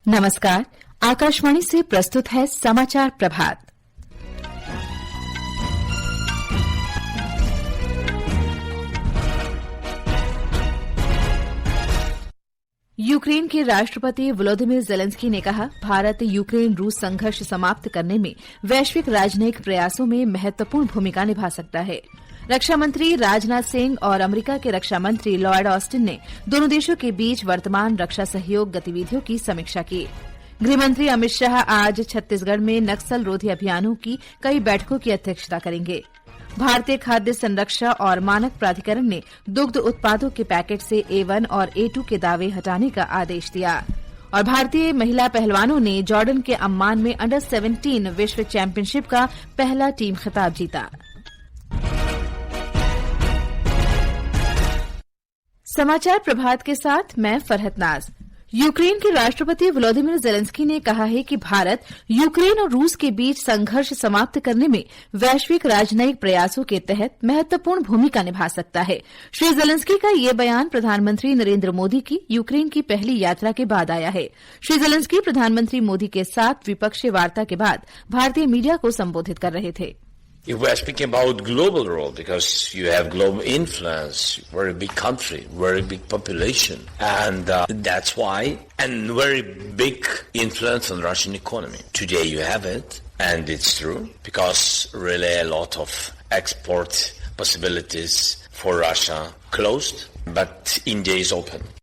नमस्कार, आकाशवाणी से प्रस्तुत है समाचार प्रभात। यूक्रेन के राष्ट्रपति वोलोदिमीर जेलेंस्की ने कहा, भारत यूक्रेन रूस संघर्ष समाप्त करने में वैश्विक राजनयिक प्रयासों में महत्वपूर्ण भूमिका निभा सकता है। रक्षा मंत्री राजनाथ सिंह और अमेरिका के रक्षा मंत्री लॉयड ऑस्टिन ने दोनों देशों के बीच वर्तमान रक्षा सहयोग गतिविधियों की समीक्षा की। गृहमंत्री अमित शाह आज छत्तीसगढ़ में नक्सल रोधी अभियानों की कई बैठकों की अध्यक्षता करेंगे। भारतीय खाद्य संरक्षा और मानक प्राधिकरण ने दुग्ध उत्पादों के पैकेट से A1 और A2 के दावे हटाने का आदेश दिया। और भारतीय महिला पहलवानों ने जॉर्डन के अम्मान में अंडर 17 विश्व चैंपियनशिप का पहला टीम खिताब जीता। समाचार प्रभात के साथ मैं फरहत नाज। यूक्रेन के राष्ट्रपति वोलोदिमीर जेलेंस्की ने कहा है कि भारत यूक्रेन और रूस के बीच संघर्ष समाप्त करने में वैश्विक राजनयिक प्रयासों के तहत महत्वपूर्ण भूमिका निभा सकता है। श्री जेलेंस्की का ये बयान प्रधानमंत्री नरेंद्र मोदी की यूक्रेन की पहली यात्रा के बाद आया है। श्री जेलेंस्की प्रधानमंत्री मोदी के साथ द्विपक्षीय वार्ता के बाद भारतीय मीडिया को संबोधित कर रहे थे। If we are speaking about global role, because you have global influence, very big country, very big population, and that's why, and very big influence on Russian economy. Today you have it, and it's true, because really a lot of export possibilities for Russia closed, but India is open.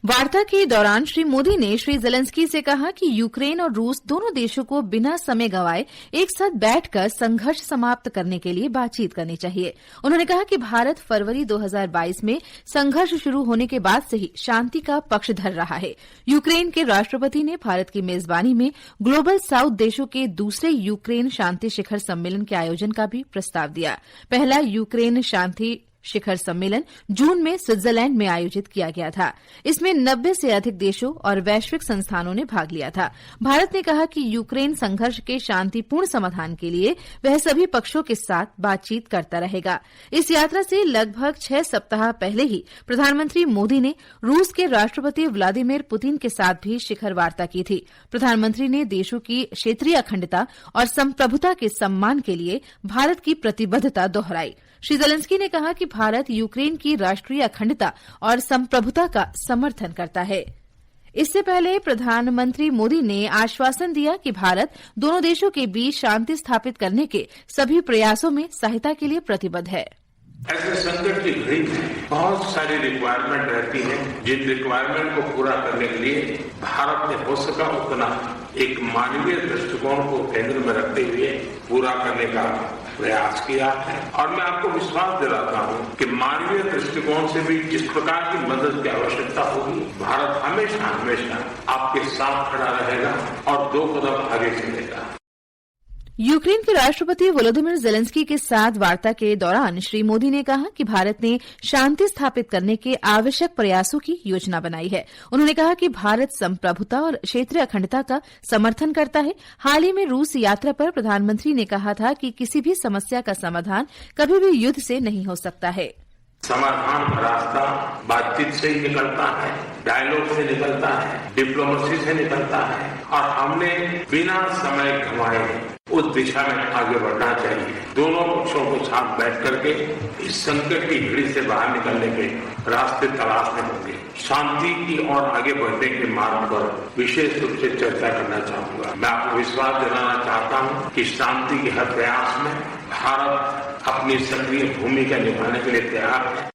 वार्ता के दौरान श्री मोदी ने Shri Zelensky से कहा कि Ukraine और रूस दोनों देशों को बिना समय गंवाए एक साथ बैठकर संघर्ष समाप्त करने के लिए बातचीत करनी चाहिए। उन्होंने कहा कि भारत फरवरी 2022 में संघर्ष शुरू होने के बाद से ही शांति का पक्षधर रहा है। यूक्रेन के राष्ट्रपति ने भारत की मेजबानी में ग्लोबल साउथ देशों के दूसरे यूक्रेन शांति शिखर सम्मेलन के आयोजन का भी प्रस्ताव दिया। पहला यूक्रेन शांति शिखर सम्मेलन जून में स्विट्जरलैंड में आयोजित किया गया था। इसमें 90 से अधिक देशों और वैश्विक संस्थानों ने भाग लिया था। भारत ने कहा कि यूक्रेन संघर्ष के शांतिपूर्ण समाधान के लिए वह सभी पक्षों के साथ बातचीत करता रहेगा। इस यात्रा से लगभग 6 सप्ताह पहले ही प्रधानमंत्री मोदी ने रूस के राष्ट्रपति व्लादिमीर पुतिन के साथ भी शिखर वार्ता की थी। प्रधानमंत्री ने देशों की क्षेत्रीय अखंडता और संप्रभुता के सम्मान के लिए भारत की प्रतिबद्धता दोहराई। श्री जेलेंस्की ने कहा कि भारत यूक्रेन की राष्ट्रीय अखंडता और संप्रभुता का समर्थन करता है। इससे पहले प्रधानमंत्री मोदी ने आश्वासन दिया कि भारत दोनों देशों के बीच शांति स्थापित करने के सभी प्रयासों में सहायता के लिए प्रतिबद्ध है। ऐसे संकट की घड़ी में बहुत सारी रिक्वायरमेंट रहती है, जिन रिक्वायरमेंट को पूरा करने के लिए भारत ने हो सका उतना एक मानवीय दृष्टिकोण को केंद्र में रखते हुए पूरा करने का प्रयास किया है। और मैं आपको विश्वास दिलाता हूं कि मानवीय दृष्टिकोण से भी जिस प्रकार की मदद की आवश्यकता होगी, भारत हमेशा हमेशा आपके साथ खड़ा रहेगा और 2 कदम आगे चलेगा। यूक्रेन के राष्ट्रपति वोलोदिमीर जेलेंस्की के साथ वार्ता के दौरान श्री मोदी ने कहा कि भारत ने शांति स्थापित करने के आवश्यक प्रयासों की योजना बनाई है। उन्होंने कहा कि भारत संप्रभुता और क्षेत्रीय अखंडता का समर्थन करता है। हाल ही में रूस यात्रा पर प्रधानमंत्री ने कहा था कि किसी भी समस्या का समाधान कभी भी युद्ध से नहीं हो सकता है। समाधान का रास्ता बातचीत से ही निकलता है, डायलॉग से निकलता है, डिप्लोमेसी से निकलता है, और हमने बिना समय गंवाए उस दिशा में आगे बढ़ना चाहिए। दोनों पक्षों को साथ बैठ करके इस संकट की घड़ी से बाहर निकलने के रास्ते तलाशने होंगे। शांति की ओर आगे बढ़ने के मार्ग पर विशेष रूप से चर्चा करना चाहूंगा। मैं आपको विश्वास दिलाना चाहता हूं कि शांति के हर प्रयास में भारत अपनी सक्रिय भूमिका निभाने के लिए तैयार है।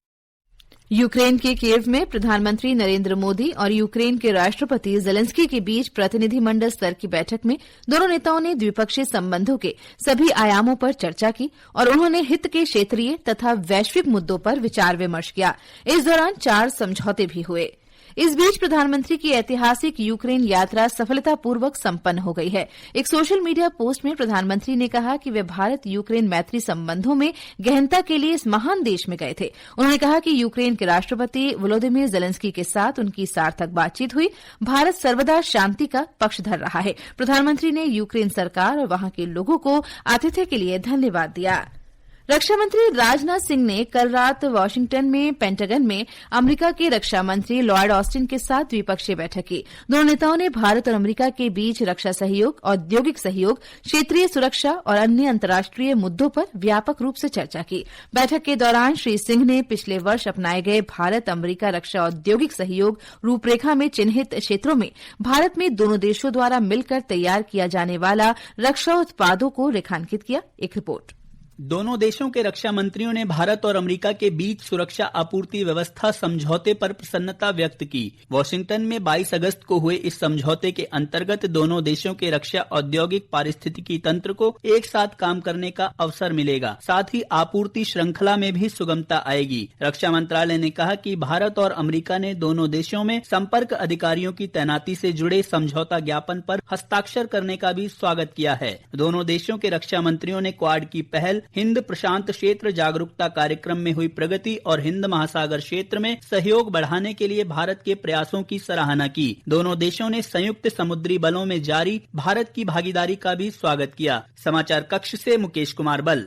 यूक्रेन के कीव में प्रधानमंत्री नरेंद्र मोदी और यूक्रेन के राष्ट्रपति जेलेंस्की के बीच प्रतिनिधिमंडल स्तर की बैठक में दोनों नेताओं ने द्विपक्षीय संबंधों के सभी आयामों पर चर्चा की और उन्होंने हित के क्षेत्रीय तथा वैश्विक मुद्दों पर विचार विमर्श किया। इस दौरान 4 समझौते भी हुए। इस बीच प्रधानमंत्री की ऐतिहासिक यूक्रेन यात्रा सफलतापूर्वक संपन्न हो गई है। एक सोशल मीडिया पोस्ट में प्रधानमंत्री ने कहा कि वे भारत यूक्रेन मैत्री संबंधों में गहनता के लिए इस महान देश में गए थे। उन्होंने कहा कि यूक्रेन के राष्ट्रपति वोलोदिमीर जेलेंस्की के साथ उनकी सार्थक बातचीत हुई। भारत सर्वदा शांति का पक्षधर रहा है। प्रधानमंत्री ने यूक्रेन सरकार और वहां के लोगों को आतिथ्य के लिए धन्यवाद दिया। रक्षा मंत्री राजनाथ सिंह ने कल रात वाशिंगटन में पेंटागन में अमेरिका के रक्षा मंत्री लॉयड ऑस्टिन के साथ द्विपक्षीय बैठक की। दोनों नेताओं ने भारत और अमेरिका के बीच रक्षा सहयोग, औद्योगिक सहयोग, क्षेत्रीय सुरक्षा और अन्य अंतर्राष्ट्रीय मुद्दों पर व्यापक रूप से चर्चा की। बैठक के दौरान श्री सिंह ने पिछले वर्ष अपनाए गए भारत अमेरिका रक्षा औद्योगिक सहयोग रूपरेखा में चिन्हित क्षेत्रों में भारत में दोनों देशों द्वारा मिलकर तैयार किया जाने वाला रक्षा उत्पादों को रेखांकित किया। एक रिपोर्ट। दोनों देशों के रक्षा मंत्रियों ने भारत और अमेरिका के बीच सुरक्षा आपूर्ति व्यवस्था समझौते पर प्रसन्नता व्यक्त की। वाशिंगटन में 22 अगस्त को हुए इस समझौते के अंतर्गत दोनों देशों के रक्षा औद्योगिक पारिस्थितिकी तंत्र को एक साथ काम करने का अवसर मिलेगा। साथ ही आपूर्ति श्रृंखला में भी सुगमता आएगी। रक्षा मंत्रालय ने कहा कि भारत और अमेरिका ने दोनों देशों में संपर्क अधिकारियों की तैनाती से जुड़े समझौता ज्ञापन पर हस्ताक्षर करने का भी स्वागत किया है। दोनों देशों के रक्षा मंत्रियों ने क्वाड की पहल, हिंद प्रशांत क्षेत्र जागरूकता कार्यक्रम में हुई प्रगति और हिंद महासागर क्षेत्र में सहयोग बढ़ाने के लिए भारत के प्रयासों की सराहना की। दोनों देशों ने संयुक्त समुद्री बलों में जारी भारत की भागीदारी का भी स्वागत किया। समाचार कक्ष से मुकेश कुमार बल।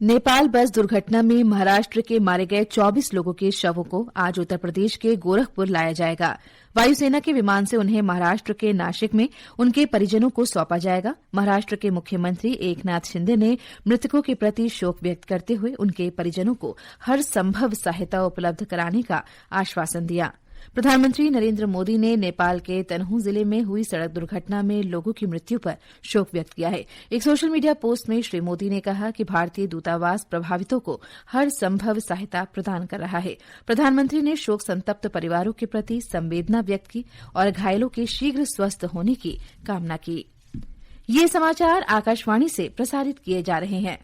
नेपाल बस दुर्घटना में महाराष्ट्र के मारे गए 24 लोगों के शवों को आज उत्तर प्रदेश के गोरखपुर लाया जाएगा। वायुसेना के विमान से उन्हें महाराष्ट्र के नासिक में उनके परिजनों को सौंपा जाएगा। महाराष्ट्र के मुख्यमंत्री एकनाथ शिंदे ने मृतकों के प्रति शोक व्यक्त करते हुए उनके परिजनों को हर संभव सहायता उपलब्ध कराने का आश्वासन दिया। प्रधानमंत्री नरेंद्र मोदी ने नेपाल के तनहू जिले में हुई सड़क दुर्घटना में लोगों की मृत्यु पर शोक व्यक्त किया है। एक सोशल मीडिया पोस्ट में श्री मोदी ने कहा कि भारतीय दूतावास प्रभावितों को हर संभव सहायता प्रदान कर रहा है। प्रधानमंत्री ने शोक संतप्त परिवारों के प्रति संवेदना व्यक्त की और घायलों के शीघ्र स्वस्थ होने की कामना की। ये समाचार आकाशवाणी से प्रसारित किए जा रहे हैं।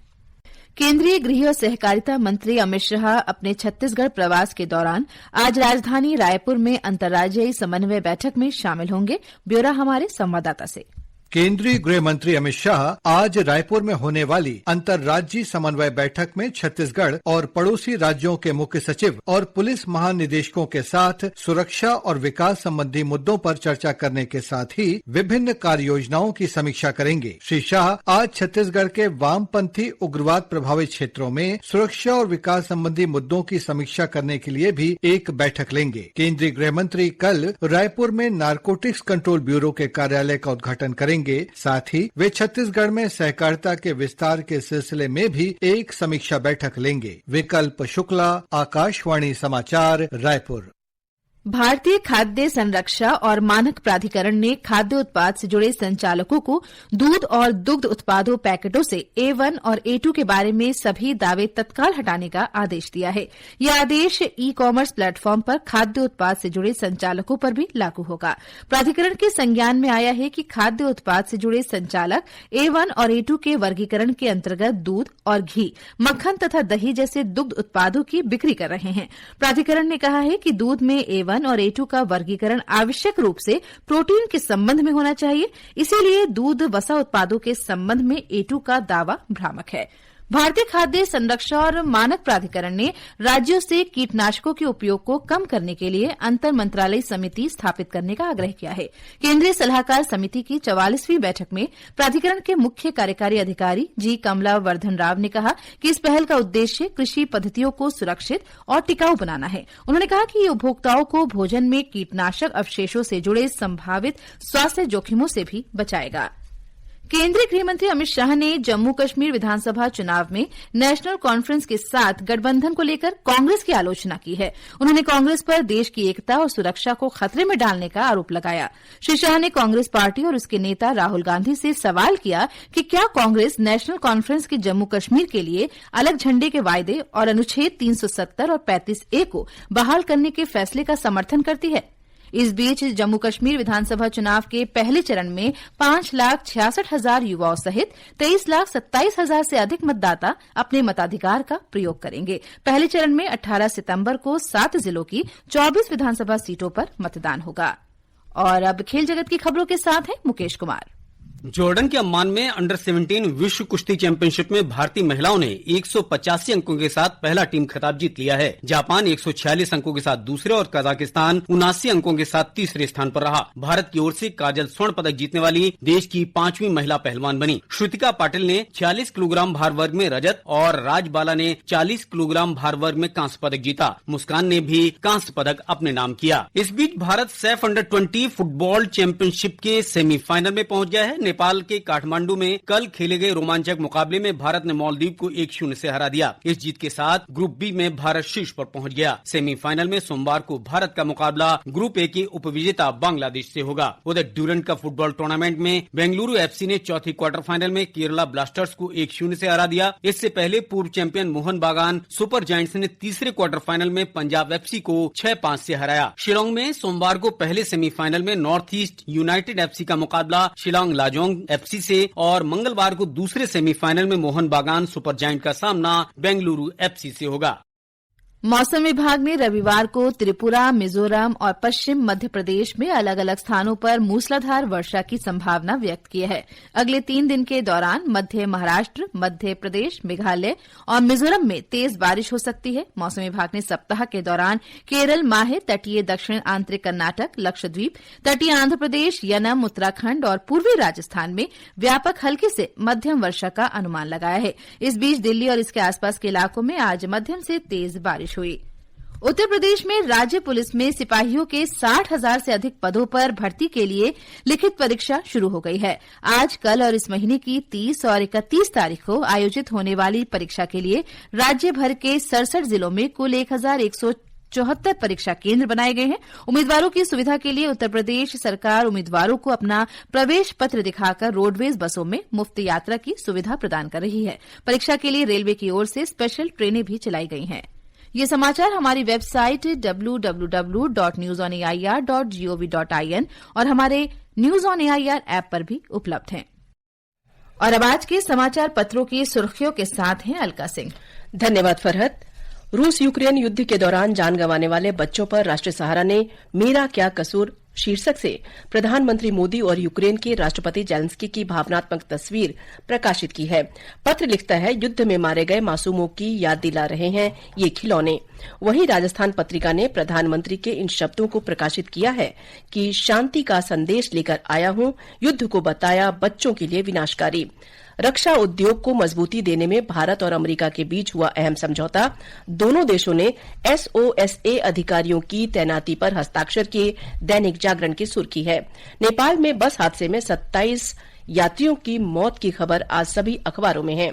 केंद्रीय गृह और सहकारिता मंत्री अमित शाह अपने छत्तीसगढ़ प्रवास के दौरान आज राजधानी रायपुर में अंतर्राज्यीय समन्वय बैठक में शामिल होंगे। ब्यौरा हमारे संवाददाता से। केंद्रीय गृह मंत्री अमित शाह आज रायपुर में होने वाली अंतर्राज्यीय समन्वय बैठक में छत्तीसगढ़ और पड़ोसी राज्यों के मुख्य सचिव और पुलिस महानिदेशकों के साथ सुरक्षा और विकास संबंधी मुद्दों पर चर्चा करने के साथ ही विभिन्न कार्य योजनाओं की समीक्षा करेंगे। श्री शाह आज छत्तीसगढ़ के वामपंथी उग्रवाद प्रभावित क्षेत्रों में सुरक्षा और विकास संबंधी मुद्दों की समीक्षा करने के लिए भी एक बैठक लेंगे। केंद्रीय गृह मंत्री कल रायपुर में नारकोटिक्स कंट्रोल ब्यूरो के कार्यालय का उद्घाटन करेंगे। साथ ही वे छत्तीसगढ़ में सहकारिता के विस्तार के सिलसिले में भी एक समीक्षा बैठक लेंगे। विकल्प शुक्ला, आकाशवाणी समाचार, रायपुर। भारतीय खाद्य संरक्षा और मानक प्राधिकरण ने खाद्य उत्पाद से जुड़े संचालकों को दूध और दुग्ध उत्पादों पैकेटों से A1 और A2 के बारे में सभी दावे तत्काल हटाने का आदेश दिया है। यह आदेश ई कॉमर्स प्लेटफॉर्म पर खाद्य उत्पाद से जुड़े संचालकों पर भी लागू होगा। प्राधिकरण के संज्ञान में आया है कि खाद्य उत्पाद से जुड़े संचालक A1 और A2 के वर्गीकरण के अंतर्गत दूध और घी, मक्खन तथा दही जैसे दुग्ध उत्पादों की बिक्री कर रहे हैं। प्राधिकरण ने कहा है कि दूध में A1 और A2 का वर्गीकरण आवश्यक रूप से प्रोटीन के संबंध में होना चाहिए, इसीलिए दूध वसा उत्पादों के संबंध में A2 का दावा भ्रामक है। भारतीय खाद्य संरक्षा और मानक प्राधिकरण ने राज्यों से कीटनाशकों के उपयोग को कम करने के लिए अंतर मंत्रालय समिति स्थापित करने का आग्रह किया है। केंद्रीय सलाहकार समिति की 44वीं बैठक में प्राधिकरण के मुख्य कार्यकारी अधिकारी जी कमला वर्धन राव ने कहा कि इस पहल का उद्देश्य कृषि पद्धतियों को सुरक्षित और टिकाऊ बनाना है। उन्होंने कहा कि ये उपभोक्ताओं को भोजन में कीटनाशक अवशेषों से जुड़े संभावित स्वास्थ्य जोखिमों से भी बचाएगा। केंद्रीय गृह मंत्री अमित शाह ने जम्मू कश्मीर विधानसभा चुनाव में नेशनल कॉन्फ्रेंस के साथ गठबंधन को लेकर कांग्रेस की आलोचना की है। उन्होंने कांग्रेस पर देश की एकता और सुरक्षा को खतरे में डालने का आरोप लगाया। श्री शाह ने कांग्रेस पार्टी और उसके नेता राहुल गांधी से सवाल किया कि क्या कांग्रेस नेशनल कॉन्फ्रेंस के जम्मू कश्मीर के लिए अलग झंडे के वायदे और अनुच्छेद 370 और 35A को बहाल करने के फैसले का समर्थन करती है। इस बीच जम्मू कश्मीर विधानसभा चुनाव के पहले चरण में 5,66,000 युवाओं सहित 23,27,000 से अधिक मतदाता अपने मताधिकार का प्रयोग करेंगे। पहले चरण में 18 सितंबर को 7 जिलों की 24 विधानसभा सीटों पर मतदान होगा। और अब खेल जगत की खबरों के साथ हैं मुकेश कुमार। जॉर्डन के अम्मान में अंडर 17 विश्व कुश्ती चैंपियनशिप में भारतीय महिलाओं ने 185 अंकों के साथ पहला टीम खिताब जीत लिया है। जापान 146 अंकों के साथ दूसरे और कजाकिस्तान 79 अंकों के साथ तीसरे स्थान पर रहा। भारत की ओर से काजल स्वर्ण पदक जीतने वाली देश की 5वीं महिला पहलवान बनी। श्रुतिका पाटिल ने 40 किलोग्राम भार वर्ग में रजत और राजबाला ने 40 किलोग्राम भार वर्ग में कांस्य पदक जीता। मुस्कान ने भी कांस्य पदक अपने नाम किया। इस बीच Bharat SAFF under 20 football championship के सेमीफाइनल में पहुंच गया है। नेपाल के काठमांडू में कल खेले गए रोमांचक मुकाबले में भारत ने मालदीव को 1-0 से हरा दिया। इस जीत के साथ ग्रुप बी में भारत शीर्ष पर पहुंच गया। सेमीफाइनल में सोमवार को भारत का मुकाबला ग्रुप ए के उपविजेता बांग्लादेश से होगा। उधर ड्यूरेंट कप फुटबॉल टूर्नामेंट में बेंगलुरु एफसी ने चौथी क्वार्टर फाइनल में केरला ब्लास्टर्स को 1-0 से हरा दिया। इससे पहले पूर्व चैंपियन मोहन बागान सुपर जायंट्स ने तीसरे क्वार्टर फाइनल में पंजाब एफसी को 6-5 से हराया। शिलांग में सोमवार को पहले सेमीफाइनल में नॉर्थ ईस्ट यूनाइटेड एफसी का मुकाबला शिलांग लाजोंग एफसी से और मंगलवार को दूसरे सेमीफाइनल में मोहन बागान सुपर जायंट का सामना बेंगलुरु एफसी से होगा। मौसम विभाग ने रविवार को त्रिपुरा, मिजोरम और पश्चिम मध्य प्रदेश में अलग अलग स्थानों पर मूसलाधार वर्षा की संभावना व्यक्त की है। अगले 3 दिन के दौरान मध्य महाराष्ट्र, मध्य प्रदेश, मेघालय और मिजोरम में तेज बारिश हो सकती है। मौसम विभाग ने सप्ताह के दौरान केरल, माहे, तटीय दक्षिण आंतरिक कर्नाटक, लक्षद्वीप, तटीय आंध्र प्रदेश, यनम, उत्तराखंड और पूर्वी राजस्थान में व्यापक हल्की से मध्यम वर्षा का अनुमान लगाया है। इस बीच दिल्ली और इसके आसपास के इलाकों में आज मध्यम से तेज बारिश हुई। उत्तर प्रदेश में राज्य पुलिस में सिपाहियों के 60,000 से अधिक पदों पर भर्ती के लिए लिखित परीक्षा शुरू हो गई है। आज, कल और इस महीने की 30 और 31 तारीख को आयोजित होने वाली परीक्षा के लिए राज्य भर के 67 जिलों में कुल 1,174 परीक्षा केंद्र बनाए गए हैं। उम्मीदवारों की सुविधा के लिए उत्तर प्रदेश सरकार उम्मीदवारों को अपना प्रवेश पत्र दिखाकर रोडवेज बसों में मुफ्त यात्रा की सुविधा प्रदान कर रही है। परीक्षा के लिए रेलवे की ओर से स्पेशल ट्रेनें भी चलाई गई हैं। ये समाचार हमारी वेबसाइट www.newsonair.gov.in और हमारे न्यूज ऑन एआईआर ऐप पर भी उपलब्ध हैं। और अब आज के समाचार पत्रों की सुर्खियों के साथ हैं अलका सिंह। धन्यवाद फरहत। रूस यूक्रेन युद्ध के दौरान जान गंवाने वाले बच्चों पर राष्ट्रीय सहारा ने मेरा क्या कसूर शीर्षक से प्रधानमंत्री मोदी और यूक्रेन के राष्ट्रपति जेलेंस्की की भावनात्मक तस्वीर प्रकाशित की है। पत्र लिखता है, युद्ध में मारे गए मासूमों की याद दिला रहे हैं ये खिलौने। वहीं राजस्थान पत्रिका ने प्रधानमंत्री के इन शब्दों को प्रकाशित किया है कि शांति का संदेश लेकर आया हूं, युद्ध को बताया बच्चों के लिए विनाशकारी। रक्षा उद्योग को मजबूती देने में भारत और अमेरिका के बीच हुआ अहम समझौता। दोनों देशों ने SOSA अधिकारियों की तैनाती पर हस्ताक्षर किए। दैनिक जागरण की सुर्खी है, नेपाल में बस हादसे में 27 यात्रियों की मौत की खबर आज सभी अखबारों में है।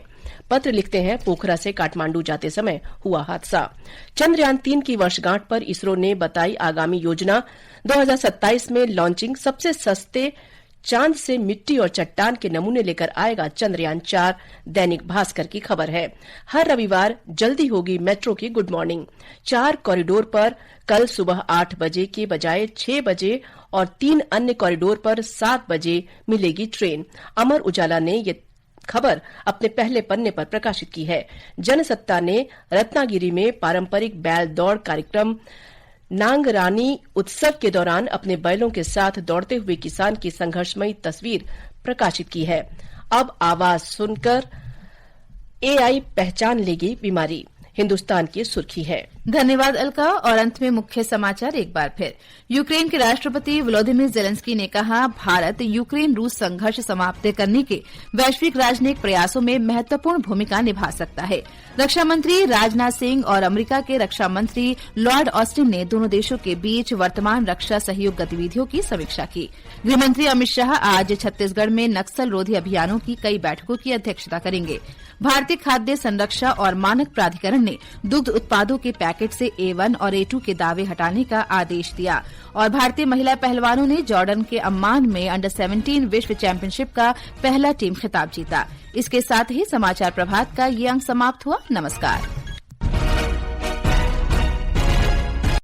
पत्र लिखते हैं, पोखरा से काठमांडू जाते समय हुआ हादसा। चंद्रयान 3 की वर्षगांठ पर इसरो ने बताई आगामी योजना। 2027 में लॉन्चिंग। सबसे सस्ते चांद से मिट्टी और चट्टान के नमूने लेकर आएगा चंद्रयान 4। दैनिक भास्कर की खबर है। हर रविवार जल्दी होगी मेट्रो की गुड मॉर्निंग। 4 कॉरिडोर पर कल सुबह 8 बजे के बजाय 6 बजे और 3 अन्य कॉरिडोर पर 7 बजे मिलेगी ट्रेन। अमर उजाला ने ये खबर अपने पहले पन्ने पर प्रकाशित की है। जनसत्ता ने रत्नागिरी में पारंपरिक बैल दौड़ कार्यक्रम नांगरानी उत्सव के दौरान अपने बैलों के साथ दौड़ते हुए किसान की संघर्षमयी तस्वीर प्रकाशित की है। अब आवाज सुनकर AI पहचान लेगी बीमारी, हिंदुस्तान की सुर्खी है। धन्यवाद अलका। और अंत में मुख्य समाचार एक बार फिर। यूक्रेन के राष्ट्रपति व्लादिमीर जेलेंस्की ने कहा, भारत यूक्रेन रूस संघर्ष समाप्त करने के वैश्विक राजनयिक प्रयासों में महत्वपूर्ण भूमिका निभा सकता है। रक्षा मंत्री राजनाथ सिंह और अमेरिका के रक्षा मंत्री लॉर्ड ऑस्टिन ने दोनों देशों के बीच वर्तमान रक्षा सहयोग गतिविधियों की समीक्षा की। गृहमंत्री अमित शाह आज छत्तीसगढ़ में नक्सल रोधी अभियानों की कई बैठकों की अध्यक्षता करेंगे। भारतीय खाद्य संरक्षा और मानक प्राधिकरण ने दुग्ध उत्पादों के पैकेट से A1 और A2 के दावे हटाने का आदेश दिया। और भारतीय महिला पहलवानों ने जॉर्डन के अम्मान में अंडर 17 विश्व चैंपियनशिप का पहला टीम खिताब जीता। इसके साथ ही समाचार प्रभात का ये अंक समाप्त हुआ। नमस्कार।